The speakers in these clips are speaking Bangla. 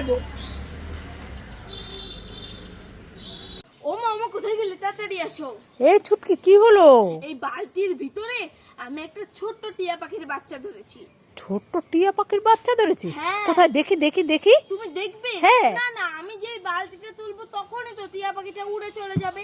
খাবো। ও মামা কোথায় গেলে? তাড়াতাড়ি আসো। এই ছুটকি কি হলো? এই বালতির ভিতরে আমি একটা ছোট্ট টিয়া পাখির বাচ্চা ধরেছি। ছোট্ট টিয়া পাখির বাচ্চা ধরেছিস? হ্যাঁ। কোথায় দেখি দেখি দেখি। তুমি দেখবে? হ্যাঁ। না না, আমি যে বালতিটা তুলবো তখনই তো টিয়া পাখিটা উড়ে চলে যাবে।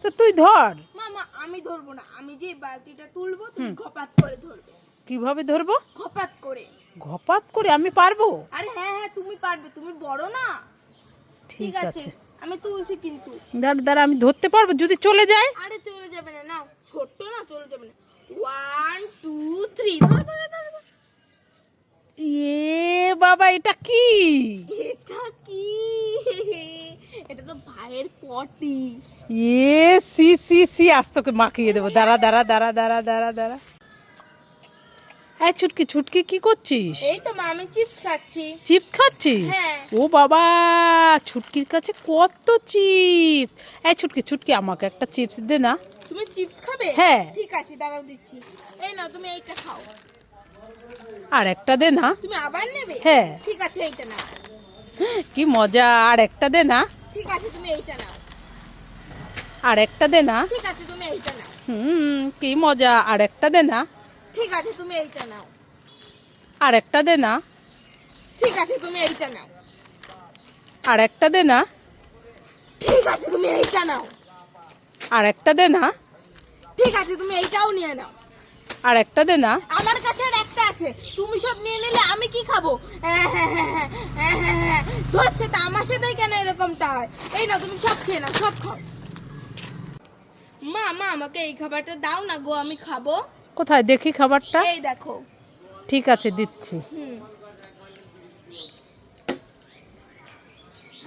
তো তুই ধর। মামা আমি ধরবো না, আমি যে বালতিটা তুলবো তুমি ঘপাত করে ধরবে। কিভাবে ধরবো? ঘপাত করে। ঘপাত করে? আমি পারবো? আরে হ্যাঁ হ্যাঁ তুমি পারবে, তুমি বড় না। ঠিক আছে, আমি তুলছি কিন্তু। দাঁড়া দাঁড়া, আমি ধরতে পারবো যদি চলে যায়? আরে চলে যাবে না, নাও ছোট্ট না, চলে যাবে না। 1 2 3 ধরো ধরো ধরো ধরো। বাবা এটা কি? এটা কি? এটা তো ভাইয়ের পটি। সি সি সি, আজ তোকে মাখিয়ে দেবো। দাঁড়া দাঁড়া দাঁড়া দাঁড়া দাঁড়া দাঁড়া। এই ছুটকি ছুটকি কি করছিস? এই তো মা, আমি চিপস খাচ্ছি। চিপস খাচ্ছিস? হ্যাঁ। ও বাবা, ছুটকির কাছে কত চিপস। এই ছুটকি ছুটকি, আমাকে একটা চিপস দে না। তুমি চিপস খাবে? হ্যাঁ। ঠিক আছে দাঁড়াও দিচ্ছি। এই নাও তুমি এইটা খাও। আর একটা দে না। তুমি আবার নেবে? হ্যাঁ। ঠিক আছে এইটা নাও। কি মজা, আর একটা দে না। ঠিক আছে তুমি এইটা নাও। আর একটা দে না। ঠিক আছে তুমি এইটা নাও। কি মজা, আর একটা দে না। ঠিক আছে তুমি এইটা নাও। আর একটা দে না। ঠিক আছে তুমি এইটা নাও। আর একটা দে না। ঠিক আছে তুমি এইটা নাও। আর একটা দে না। ঠিক আছে তুমি এইটাও নিয়ে নাও। আর একটা দে না। আমার কাছে আর একটা আছে, তুমি সব নিয়ে নিলে আমি কি খাবো? ধরছে তা আমার সাথেই কেন এরকমটা হয়? এই না তুমি সব খেয়ে নাও, সব খাও। মা মা আমাকে এই খাবারটা দাও না গো, আমি খাবো। কোথায় দেখি খাবারটা? এই দেখো। ঠিক আছে দিচ্ছি।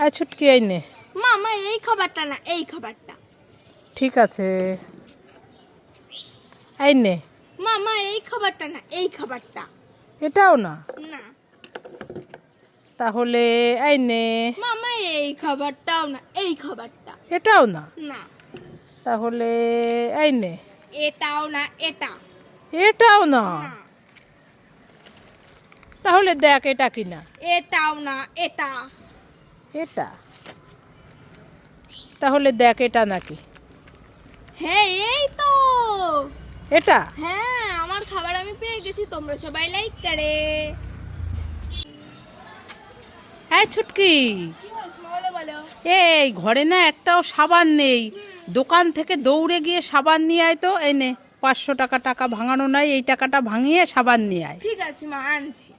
এই ছুটকি এই নে। মা মা এই খাবারটা না, এই খাবারটা। ঠিক আছে এই নে। মা মা এই খাবারটা না, এই খাবারটা। এটাও না? না। তাহলে এই নে। মামা এই খাবারটাও না, এই খাবারটা। এটাও না? না। তাহলে এই নে। এটাও না, এটা। এটাও না? না। তাহলে দেখ এটা কি না। এটাও না, এটা। এটা? তাহলে দেখ এটা নাকি। হ্যাঁ এই তো। এটা? হ্যাঁ আমার খাবার আমি পেয়ে গেছি, তোমরা সবাই লাইক করে। এই ছুটকি, বলো বলো। এই ঘরে না একটাও সাবান নেই, দোকান থেকে দৌড়ে গিয়ে সাবান নিয়ে আয় তো। এই নে 500 টাকা, টাকা ভাঙানো নাই, এই টাকাটা ভাঙিয়ে সাবান নিয়ে আয়। ঠিক আছে মা, আনছি।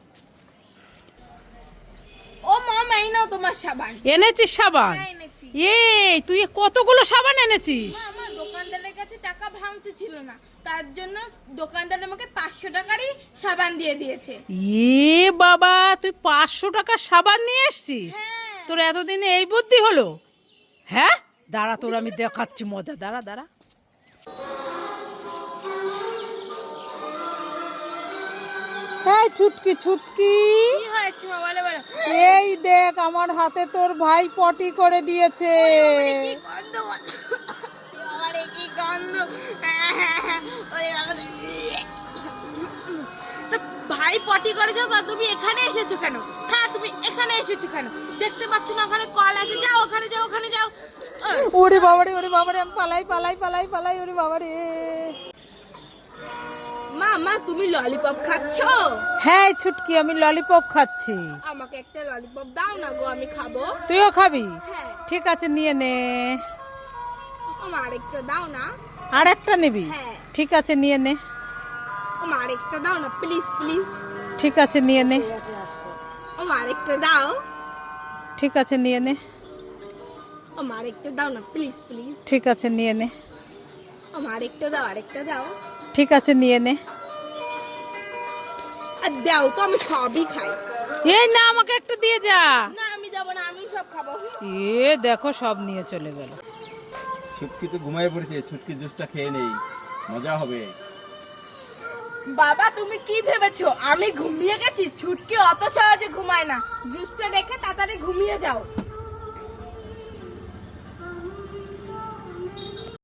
ও মা এই নাও তোমার সাবান। এনেছিস সাবান? হ্যাঁ, এনেছি। এই তুই কতগুলো সাবান এনেছিস? মা আমার দোকানদারের কাছে টাকা ভাঙতে ছিল না, তার জন্য দোকানদার আমাকে 500 টাকারই সাবান দিয়ে দিয়েছে। বাবা, তুই 500 টাকার সাবান নিয়ে এসছিস? হ্যাঁ। তোর এতদিনে এই বুদ্ধি হলো? হ্যাঁ দাঁড়া, তোর আমি দেখাচ্ছি মজা, দাঁড়া দাঁড়া। এই ছুটকি ছুটকি, কি হয়েছে মা বলো বলো। এই দেখ আমার হাতে তোর ভাই পটি করে দিয়েছে। কি গন্ধ, আরে কি গন্ধ। ওরে বাবা রে। তো ভাই পটি করেছো তো তুমি এখানে এসেছো কেন? হ্যাঁ তুমি এখানে এসেছো কেন? দেখতে পাচ্ছ না ওখানে কল আছে? যাও ওখানে যাও, ওখানে যাও। ওরে বাবারে, ওরে বাবারে, আমি পালাই পালাই পালাই পালাই, ওরে বাবারে। মা মা তুমি ললিপপ খাচ্ছো? হ্যাঁ ছুটকি, আমি ললিপপ খাচ্ছি। আমাকে একটা ললিপপ দাও না গো, আমি খাবো। তুইও খাবি? হ্যাঁ। ঠিক আছে নিয়ে নে। আমার আরেকটা দাও না। আর একটা নিবি? হ্যাঁ। ঠিক আছে নিয়ে নে। আমার আরেকটা দাও না প্লিজ প্লিজ। ঠিক আছে নিয়ে নে। আমার আরেকটা দাও। ঠিক আছে নিয়ে নে। আমার আরেকটা দাও না প্লিজ প্লিজ। ঠিক আছে নিয়ে নে। আমার আরেকটা দাও, আরেকটা দাও। ঠিক আছে নিয়ে নে। আর দাও তো, আমি সবই খাই। এই না, আমাকে একটা দিয়ে যা। না আমি দেবো না, আমি সব খাবো। দেখো সব নিয়ে চলে গেল। ছুটকি তো ঘুমিয়ে পড়েছে, ছুটকি জুসটা খেয়ে নেই, মজা হবে। বাবা তুমি কি ভেবেছো আমি ঘুমিয়ে গেছি? ছুটকি অত সহজে ঘুমায় না, জুসটা রেখে তাড়াতাড়ি ঘুমিয়ে যাও।